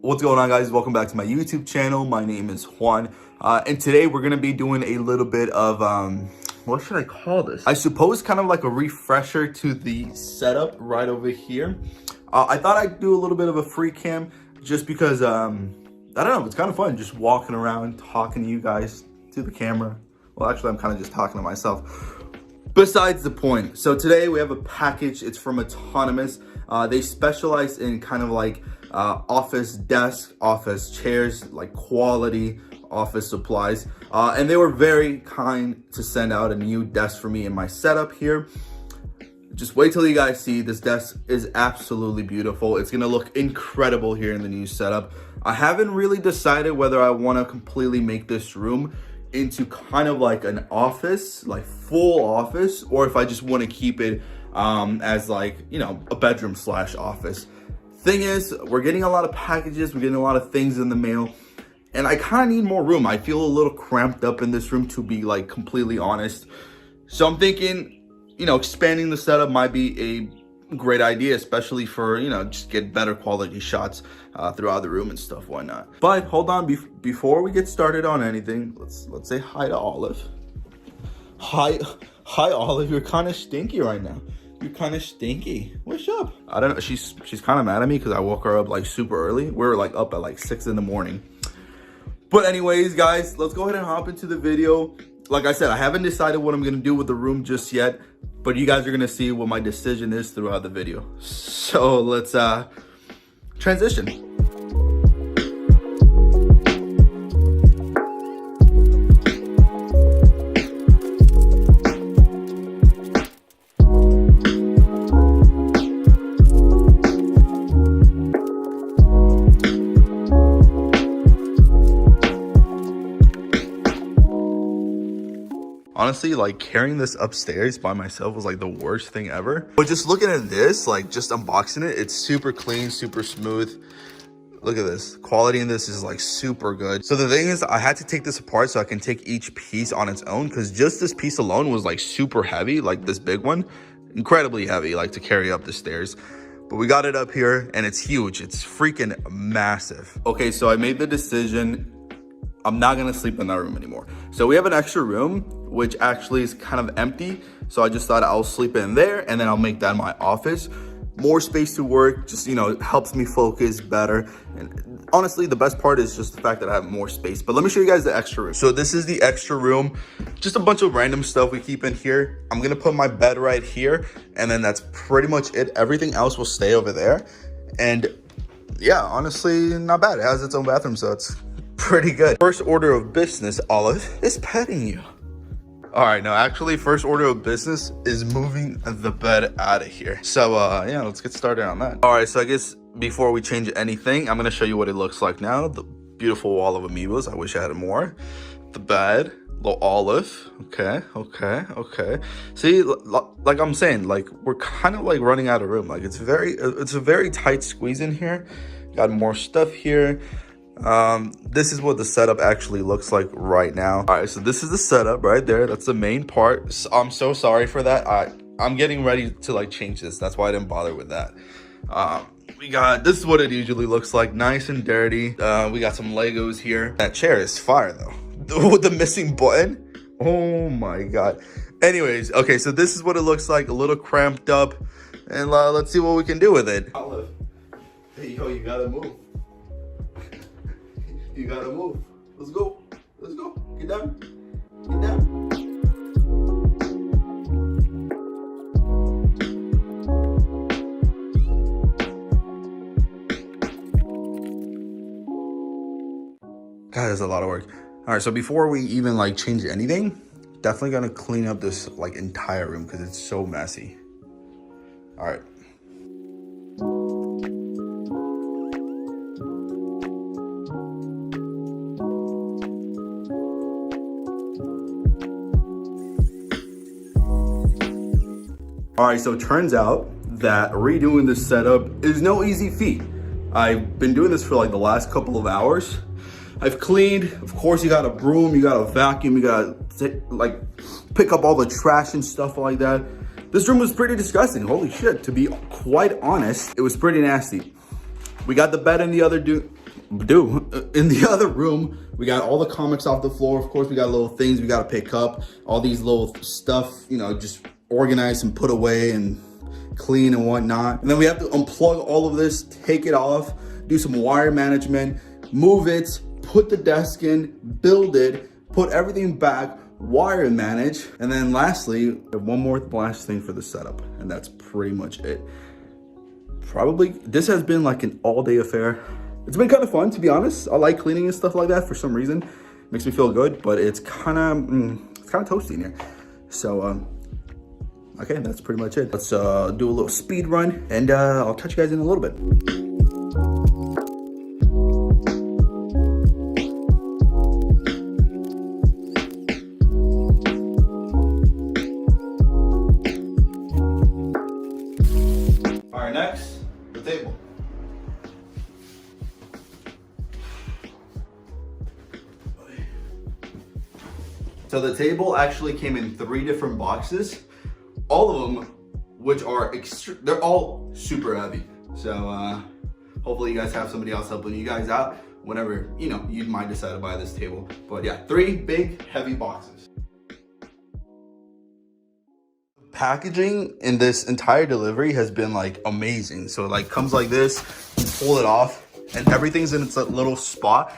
What's going on, guys? Welcome back to my YouTube channel. My name is Juan, and today we're gonna be doing a little bit of what should I call this? I suppose kind of like a refresher to the setup right over here. I thought I'd do a little bit of a free cam just because I don't know, it's kind of fun just walking around talking to you guys to the camera. Well, actually, I'm kind of just talking to myself. Besides the point, so today we have a package. It's from Autonomous. They specialize in kind of like office desk, office chairs, like quality office supplies. And they were very kind to send out a new desk for me in my setup here. Just wait till you guys see. This desk is absolutely beautiful. It's gonna look incredible here in the new setup. I haven't really decided whether I wanna completely make this room into kind of like an office, like full office, or if I just wanna keep it as like, you know, a bedroom slash office. Thing is, we're getting a lot of packages, we're getting a lot of things in the mail, and I kind of need more room. I feel a little cramped up in this room, to be like completely honest. So I'm thinking, you know, expanding the setup might be a great idea, especially for, you know, just get better quality shots throughout the room and stuff, why not? But hold on, before we get started on anything, let's say hi to Olive. Hi Olive, you're kind of stinky right now. You're kind of stinky. What's up? I don't know. She's kind of mad at me because I woke her up like super early. We're like up at like 6 in the morning. But anyways, guys, let's go ahead and hop into the video. Like I said, I haven't decided what I'm gonna do with the room just yet, but you guys are gonna see what my decision is throughout the video. So let's transition. Honestly, like carrying this upstairs by myself was like the worst thing ever. But just looking at this, like just unboxing it, it's super clean, super smooth. Look at this. Quality in this is like super good. So the thing is, I had to take this apart so I can take each piece on its own, because just this piece alone was like super heavy, like this big one, incredibly heavy, like to carry up the stairs. But we got it up here and it's huge. It's freaking massive. Okay, so I made the decision. I'm not gonna sleep in that room anymore. So we have an extra room, which actually is kind of empty. So I just thought I'll sleep in there and then I'll make that my office. More space to work, just, you know, it helps me focus better. And honestly, the best part is just the fact that I have more space. But let me show you guys the extra room. So this is the extra room, just a bunch of random stuff we keep in here. I'm gonna put my bed right here, and then that's pretty much it. Everything else will stay over there. And yeah, honestly, not bad. It has its own bathroom, so it's pretty good. First order of business, Olive, is petting you. All right, no, actually, first order of business is moving the bed out of here. So yeah, let's get started on that. All right, so I guess before we change anything, I'm gonna show you what it looks like now. The beautiful wall of amiibos. I wish I had more. The bed, little Olive. Okay. See, like I'm saying, like we're kind of like running out of room. Like it's a very tight squeeze in here. Got more stuff here. This is what the setup actually looks like right now. All right, so this is the setup right there. That's the main part. So I'm so sorry for that. I'm getting ready to like change this. That's why I didn't bother with that. We got, this is what it usually looks like, nice and dirty. We got some Legos here. That chair is fire though. With the missing button. Oh my God. Anyways, okay, so this is what it looks like, a little cramped up, and let's see what we can do with it. Olive, hey, yo, you gotta move. You gotta move. Let's go. Let's go. Get down. Get down. God, that's a lot of work. All right, so before we even like change anything, definitely gonna clean up this like entire room because it's so messy. All right. All right, so it turns out that redoing this setup is no easy feat. I've been doing this for like the last couple of hours. I've cleaned, of course, you got a broom, you got a vacuum, you got to like pick up all the trash and stuff like that. This room was pretty disgusting, holy shit. To be quite honest, it was pretty nasty. We got the bed in the other do. In the other room, we got all the comics off the floor. Of course, we got little things we got to pick up, all these little stuff, you know, just organize and put away and clean and whatnot. And then we have to unplug all of this, take it off, do some wire management, move it, put the desk in, build it, put everything back, wire and manage. And then lastly, one more last thing for the setup, and that's pretty much it. Probably, this has been like an all-day affair. It's been kind of fun, to be honest. I like cleaning and stuff like that for some reason. Makes me feel good, but it's kind of toasty in here. So, okay, that's pretty much it. Let's do a little speed run, and I'll catch you guys in a little bit. All right, next, the table. So the table actually came in 3 different boxes, all of them which are they're all super heavy. So hopefully you guys have somebody else helping you guys out whenever, you know, you might decide to buy this table. But yeah, 3 big heavy boxes. Packaging in this entire delivery has been like amazing. So it like comes like this, you pull it off, and everything's in its little spot,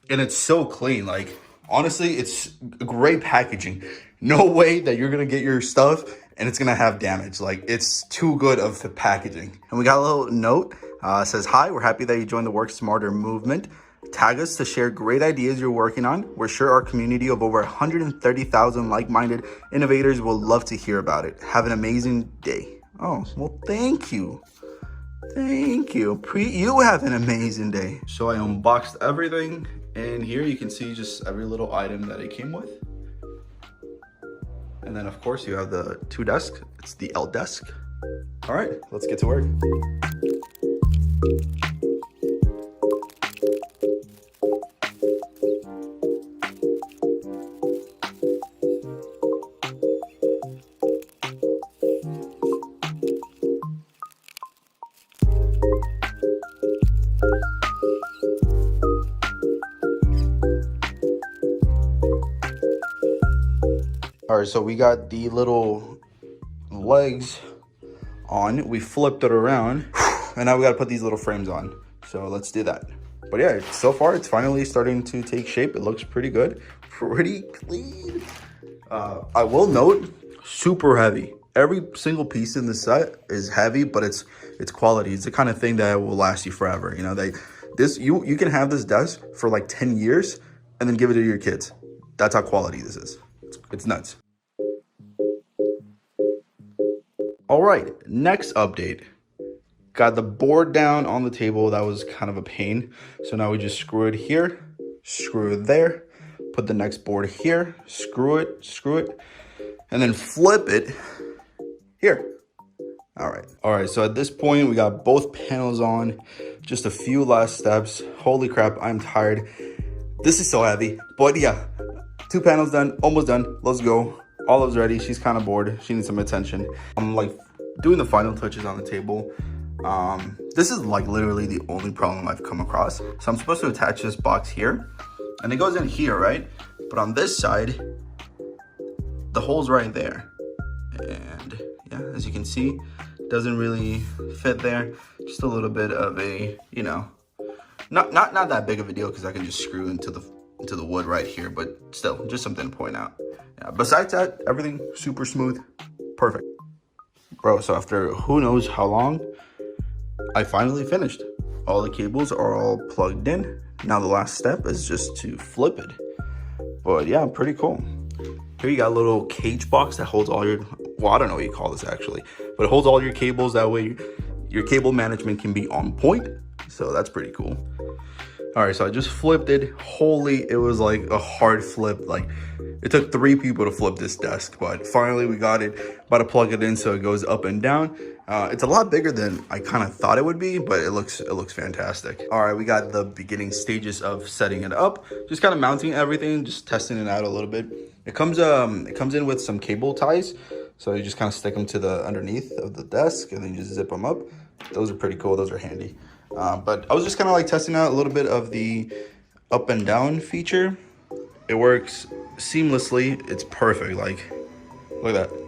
and it's so clean. Like honestly, it's great packaging. No way that you're gonna get your stuff and it's gonna have damage. Like, it's too good of the packaging. And we got a little note, says, "Hi, we're happy that you joined the Work Smarter movement. Tag us to share great ideas you're working on. We're sure our community of over 130,000 like-minded innovators will love to hear about it. Have an amazing day." Oh, well, thank you. Thank you. You have an amazing day. So I unboxed everything, and here you can see just every little item that it came with. And then of course you have the 2 desks. It's the L desk. All right, let's get to work. All right, so we got the little legs on. We flipped it around, and now we gotta put these little frames on. So let's do that. But yeah, so far it's finally starting to take shape. It looks pretty good, pretty clean. I will note, super heavy. Every single piece in the set is heavy, but it's quality. It's the kind of thing that will last you forever. You know, you can have this desk for like 10 years and then give it to your kids. That's how quality this is. It's nuts. All right, next update. Got the board down on the table. That was kind of a pain. So now we just screw it here, screw it there, put the next board here, screw it, and then flip it here. All right, so at this point, we got both panels on. Just a few last steps. Holy crap, I'm tired. This is so heavy, but yeah, 2 panels done, almost done. Let's go. Olive's ready. She's kind of bored. She needs some attention. I'm like doing the final touches on the table. This is like literally the only problem I've come across. So I'm supposed to attach this box here, and it goes in here, right? But on this side, the hole's right there. And yeah, as you can see, doesn't really fit there. Just a little bit of a, you know, not that big of a deal, because I can just screw into the wood right here, but still, just something to point out. Yeah, besides that, everything super smooth, perfect. Bro, so after who knows how long, I finally finished. All the cables are all plugged in. Now the last step is just to flip it. But yeah, pretty cool. Here you got a little cage box that holds all your, well, I don't know what you call this actually, but it holds all your cables. That way your cable management can be on point. So that's pretty cool. All right, so I just flipped it. Holy, it was like a hard flip. Like, it took 3 people to flip this desk, but finally we got it. About to plug it in so it goes up and down. It's a lot bigger than I kind of thought it would be, but it looks fantastic. All right, we got the beginning stages of setting it up. Just kind of mounting everything, just testing it out a little bit. It comes in with some cable ties, so you just kind of stick them to the underneath of the desk and then you just zip them up. Those are pretty cool. Those are handy. But I was just kind of like testing out a little bit of the up and down feature. It works seamlessly. It's perfect. Like, look at that.